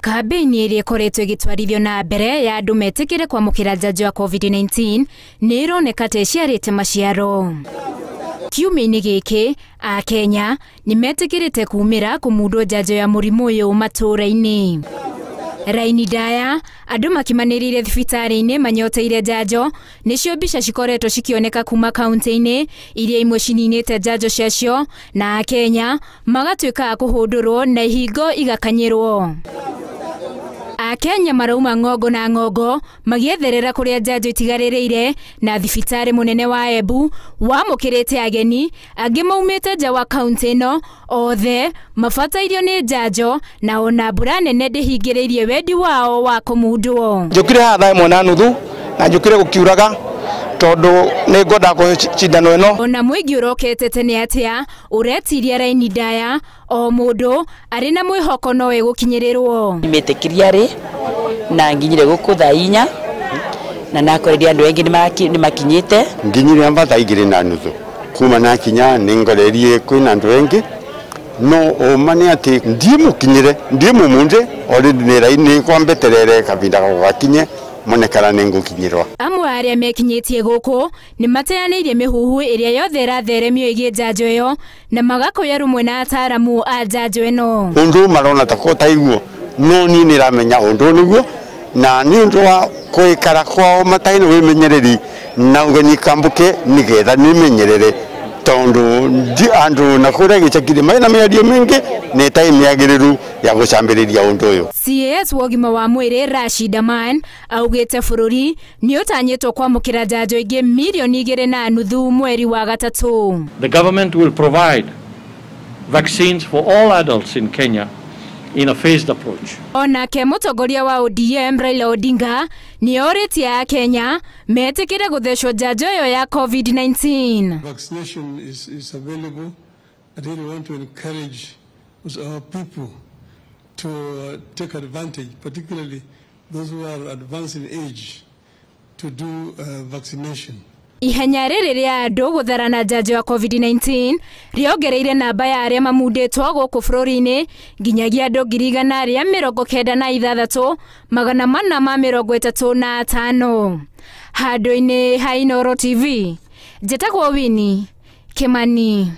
Kambeni ĩrĩa ĩkoretwo ĩgĩtwarithio na mbere ya andũ metĩkĩre kwamũkĩra njanjo ya COVID-19 nĩ ĩroneka ta ĩciarĩte maciaro. Kiumia-inĩ gĩkĩ, Akenya nĩ metĩkĩrĩte kumĩra kũmundwo njanjo ya mũrimũ ũyũ matũũra-inĩ. Raini ndaya, andũ makimanĩrĩire thibitarĩ-inĩ manyoteire njanjo, nĩcio mbica cikoretwo cikioneka kuma kaunti-inĩ iria imwe cininĩte njanjo ciacio, na Akenya magatuĩka a kũhũndũrwo na ihingo igakanyĩrwo. Akenya marauma ng'ongo na ng'ongo magietherera kũrĩa njanjo itigarĩrĩire, na thibitarĩ mũnene wa Embu wamũkĩrĩte ageni angĩ maumĩte nja wa kaunti ĩno, othe mabatairio nĩ njanjo na ona mbura nene ndĩhingĩrĩirie wendi wao wa kũmundwo. Njũkire haha thaa ĩmwe na nuthu na njũkire gũkiuraga tondu nĩ ngwenda cindano ĩno. Ona mũingĩ ũrokete tene atĩa ũretiria raini ndaya, o mũndũ arĩ na mwĩhoko no egũkinyĩrĩrwo. Nimetĩkirie arĩ na nginyire gũkũ thaa 4 na nakoreria andũ aingĩ nĩ makinyĩte. Nginyire amba thaa 2 na nuthu kuma na kinya nĩ ngorerie kwĩna andũ aingĩ no omane ati ndimukinyire ndimumunde ori nĩ raini kwambeterere kavinda gakinye monekana nĩ ngũkinyĩrwa. Amwe arĩa mekinyĩtie gũkũ nĩ mateanĩirie mĩhuhu ĩrĩa yothe ĩratheremio ĩgiĩ njanjo ĩyo na magakoya rũmwe na ataaramu a njanjo ĩno. Ũndũ marona ta kotaiguo no niĩ nĩ ramenya ũndũ nĩguo na nĩ ũndũ wa kũikara kwao mataino wĩmenyereri na ũgeni kambuke nĩgetha nĩmenyerere tondu andũ na kũrĩa gĩcakire maina mĩario mĩingĩ nĩ ta mĩagĩrĩru ya gũcambĩrĩria ũndũ ũyũ. CS wa ũgima wa mwĩrĩ Rashid Aman augĩte bũrũri nĩ ũtanyĩtwo kwamũkĩra njanjo ingĩ milioni 2.5 mweri wa gatatũ. The government will provide vaccines for all adults in Kenya in a phased approach. Onake mũtongoria wa ODM Raila Odinga nĩ orĩtie Akenya metĩkĩre gũthecwo njanjo ĩyo ya COVID-19. Vaccination is available. I really want to encourage our people to take advantage, particularly those who are advanced in age, to do vaccination. Ihenya rĩrĩ rĩa andũ gũtharana njanjo ya COVID-19 rĩongereire namba ya arĩa mamundĩtwo gũkũ bũrũri-inĩ nginyagia andũ 196,435 handũ-inĩ ha Inooro TV. Njĩtagwo Winnie Kimani.